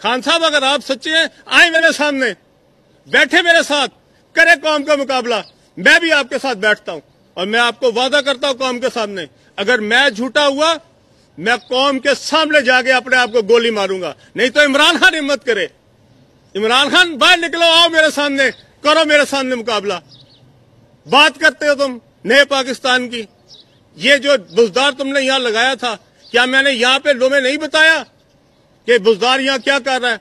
खान साहब अगर आप सच्चे हैं, आए मेरे सामने, बैठे मेरे साथ, करे कौम का मुकाबला। मैं भी आपके साथ बैठता हूं और मैं आपको वादा करता हूं कौम के सामने, अगर मैं झूठा हुआ, मैं कौम के सामने जाके अपने आप को गोली मारूंगा। नहीं तो इमरान खान हिम्मत करे, इमरान खान बाहर निकलो, आओ मेरे सामने, करो मेरे सामने मुकाबला। बात करते हो तुम नए पाकिस्तान की, ये जो बुजदार तुमने यहां लगाया था, क्या मैंने यहां पे तुम्हें नहीं बताया कि बुजदार यहां क्या कर रहा है?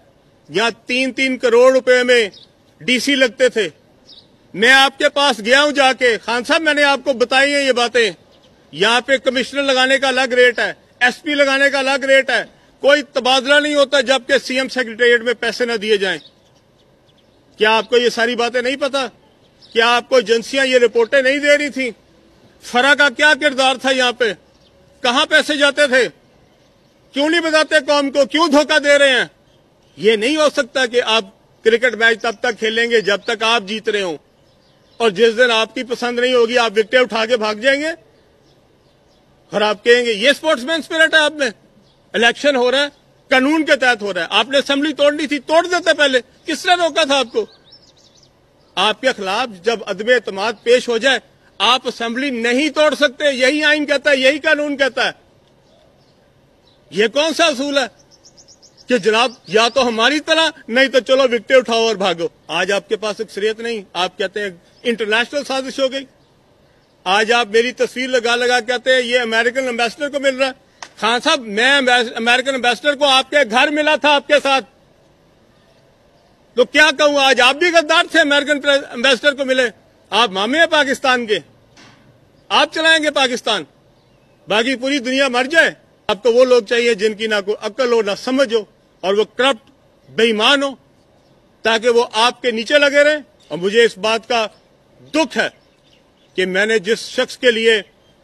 यहां 3-3 करोड़ रुपए में डीसी लगते थे। मैं आपके पास गया हूं जाके, खान साहब मैंने आपको बताई है ये बातें। यहां पे कमिश्नर लगाने का अलग रेट है, एसपी लगाने का अलग रेट है, कोई तबादला नहीं होता जबकि सीएम सेक्रेटेरिएट में पैसे न दिए जाएं। क्या आपको ये सारी बातें नहीं पता? क्या आपको एजेंसियां ये रिपोर्टें नहीं दे रही थी? फरा का क्या किरदार था यहां पे? कहां पैसे जाते थे? क्यों नहीं बताते कौम को? क्यों धोखा दे रहे हैं? ये नहीं हो सकता कि आप क्रिकेट मैच तब तक खेलेंगे जब तक आप जीत रहे हो, और जिस दिन आपकी पसंद नहीं होगी आप विकेटें उठा के भाग जाएंगे और आप कहेंगे ये स्पोर्ट्समैन स्पिरिट है आप में। इलेक्शन हो रहा है, कानून के तहत हो रहा है, आपने असेंबली तोड़नी थी, तोड़ देते पहले। किसने रोका था आपको? आपके खिलाफ जब अदम एतमाद पेश हो जाए, आप असेंबली नहीं तोड़ सकते, यही आइन कहता है, यही कानून कहता है। ये कौन सा असूल है कि जनाब या तो हमारी तरह, नहीं तो चलो विकेटें उठाओ और भागो। आज आपके पास अक्सरियत नहीं, आप कहते हैं इंटरनेशनल साजिश हो गई। आज आप मेरी तस्वीर लगा लगा कहते हैं ये अमेरिकन एम्बेसडर को मिल रहा है। खान साहब, मैं अमेरिकन एम्बेसडर को आपके घर मिला था आपके साथ, तो क्या कहूं, आज आप भी गद्दार थे, अमेरिकन एम्बेसडर को मिले। आप मामे हैं पाकिस्तान के, आप चलाएंगे पाकिस्तान, बाकी पूरी दुनिया मर जाए। आपको वो लोग चाहिए जिनकी ना कोई अक्ल हो ना समझ हो, और वो करप्ट बेईमान हो, ताकि वो आपके नीचे लगे रहें। और मुझे इस बात का दुख है कि मैंने जिस शख्स के लिए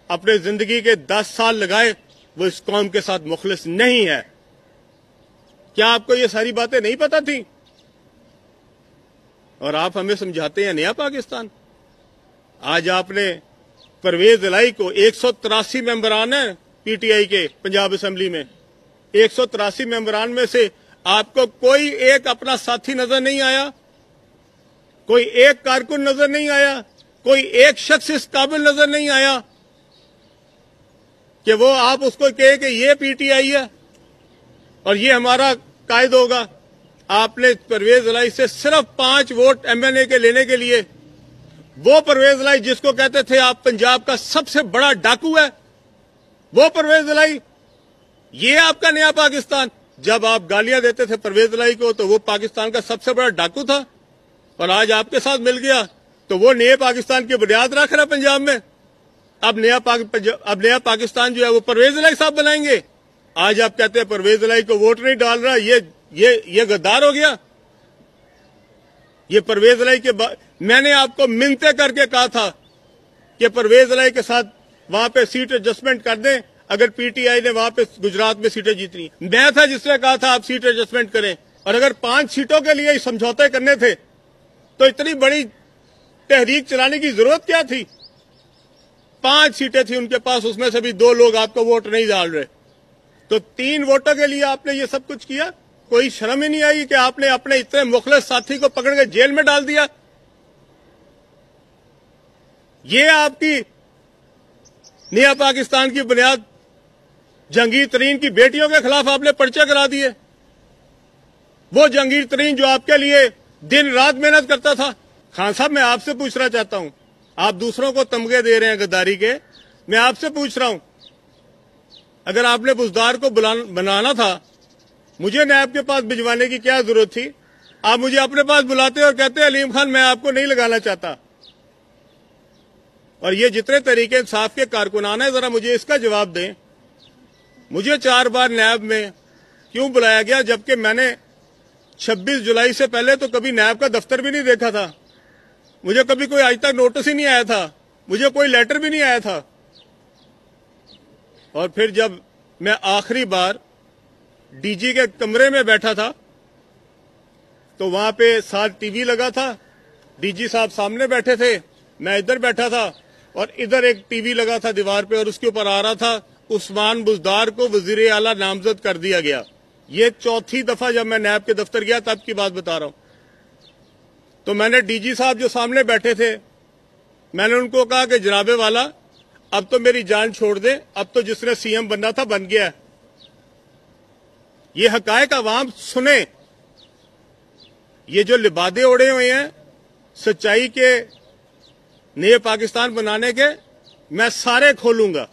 अपने जिंदगी के 10 साल लगाए, वो इस कौम के साथ मुखलिस नहीं है। क्या आपको ये सारी बातें नहीं पता थी? और आप हमें समझाते हैं नया पाकिस्तान। आज आपने परवेज इलाही को, 183 मेंबरान हैं पीटीआई के पंजाब असेंबली में, 183 मेंबरान में से आपको कोई एक अपना साथी नजर नहीं आया, कोई एक कारकुन नजर नहीं आया, कोई एक शख्स इस काबिल नजर नहीं आया कि वो आप उसको कहे कि ये पीटीआई है और ये हमारा कायद होगा। आपने परवेज इलाही से सिर्फ 5 वोट एमएनए के लेने के लिए, वो परवेज इलाही जिसको कहते थे आप पंजाब का सबसे बड़ा डाकू है, वो परवेज इलाही, ये आपका नया पाकिस्तान। जब आप गालियां देते थे परवेज इलाही को तो वो पाकिस्तान का सबसे बड़ा डाकू था, और आज आपके साथ मिल गया तो वो नए पाकिस्तान की बुनियाद रख रहा है पंजाब में। अब नया पाकिस्तान जो है वो परवेज इलाही साहब बनाएंगे। आज आप कहते हैं परवेज इलाही को वोट नहीं डाल रहा, ये गद्दार हो गया। ये परवेज इलाही के मैंने आपको मिन्नतें करके कहा था कि परवेज इलाही के साथ वहां पे सीट एडजस्टमेंट कर दें अगर पीटीआई ने वहां पे गुजरात में सीटें जीतनी। मैं था जिसने कहा था आप सीट एडजस्टमेंट करें, और अगर 5 सीटों के लिए समझौते करने थे तो इतनी बड़ी तहरीक चलाने की जरूरत क्या थी? 5 सीटें थी उनके पास, उसमें से भी 2 लोग आपको वोट नहीं डाल रहे, तो 3 वोटों के लिए आपने ये सब कुछ किया। कोई शर्म ही नहीं आई कि आपने अपने इतने मुखलिस साथी को पकड़ के जेल में डाल दिया। ये आपकी नया पाकिस्तान की बुनियाद। जहांगीर तरीन की बेटियों के खिलाफ आपने पर्चे करा दिए। वो जहांगीर तरीन जो आपके लिए दिन रात मेहनत करता था। खान साहब, मैं आपसे पूछना चाहता हूं, आप दूसरों को तमगे दे रहे हैं गद्दारी के, मैं आपसे पूछ रहा हूं, अगर आपने बुजदार को बनाना था, मुझे नैब के पास भिजवाने की क्या जरूरत थी? आप मुझे अपने पास बुलाते और कहते अलीम खान मैं आपको नहीं लगाना चाहता। और ये जितने तरीके इंसाफ के कारकुनान है, जरा मुझे इसका जवाब दें। मुझे 4 बार नैब में क्यों बुलाया गया, जबकि मैंने 26 जुलाई से पहले तो कभी नैब का दफ्तर भी नहीं देखा था, मुझे कभी कोई आज तक नोटिस ही नहीं आया था, मुझे कोई लेटर भी नहीं आया था। और फिर जब मैं आखिरी बार डीजी के कमरे में बैठा था तो वहां पे साथ टीवी लगा था, डीजी साहब सामने बैठे थे, मैं इधर बैठा था, और इधर एक टीवी लगा था दीवार पे, और उसके ऊपर आ रहा था उस्मान बुजदार को वजीर आला नामजद कर दिया गया। یہ چوتھی دفعہ جب میں نیب کے دفتر گیا تب کی بات بتا رہا ہوں. تو میں نے ڈی جی صاحب جو سامنے بیٹھے تھے میں نے ان کو کہا کہ جناب والا اب تو میری جان چھوڑ دیں, اب تو جس نے سی ایم بننا تھا بن گیا ہے. یہ حقائق عوام سنیں. یہ جو لبادے اوڑے ہوئے ہیں سچائی کے نئے پاکستان بنانے کے, میں سارے کھولوں گا,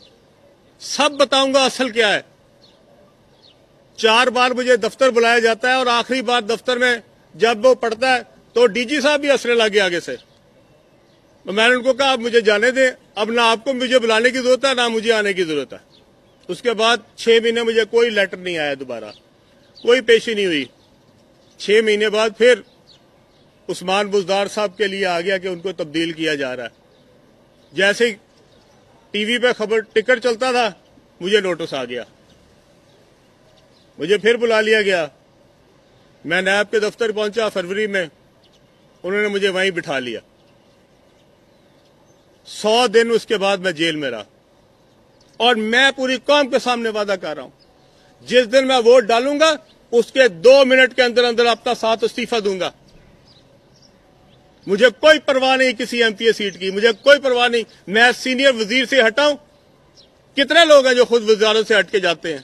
سب بتاؤں گا اصل کیا ہے. 4 بار مجھے دفتر بلایا جاتا ہے اور آخری بار دفتر میں جب وہ پڑھتا ہے تو ڈی جی صاحب بھی ہنسنے لگے آگے سے. میں نے ان کو کہا آپ مجھے جانے دیں, اب نہ آپ کو مجھے بلانے کی ضرورت ہے نہ مجھے آنے کی ضرورت ہے. اس کے بعد 6 مہینے مجھے کوئی لیٹر نہیں آیا, دوبارہ کوئی پیشی نہیں ہوئی. 6 مہینے بعد پھر عثمان بزدار صاحب کے لیے آ گیا کہ ان کو تبدیل کیا جا رہا ہے. جیسے ٹی وی پہ خبر ٹکٹ چلتا تھا مجھے نوٹس آ گیا, مجھے پھر بلا لیا گیا. میں نیب کے دفتر پہنچا فروری میں, انہوں نے مجھے وہیں بٹھا لیا. 100 دن اس کے بعد میں جیل میں رہا. اور میں پوری قوم کے سامنے وعدہ کر رہا ہوں جس دن میں ووٹ ڈالوں گا اس کے 2 منٹ کے اندر اندر اپنا ساتھ استعفیٰ دوں گا. مجھے کوئی پرواہ نہیں کسی ایم پی اے سیٹ کی, مجھے کوئی پرواہ نہیں. میں سینئر وزیر سے ہٹاؤں, کتنے لوگ ہیں جو خود وزارت سے ہٹ کے جاتے ہیں.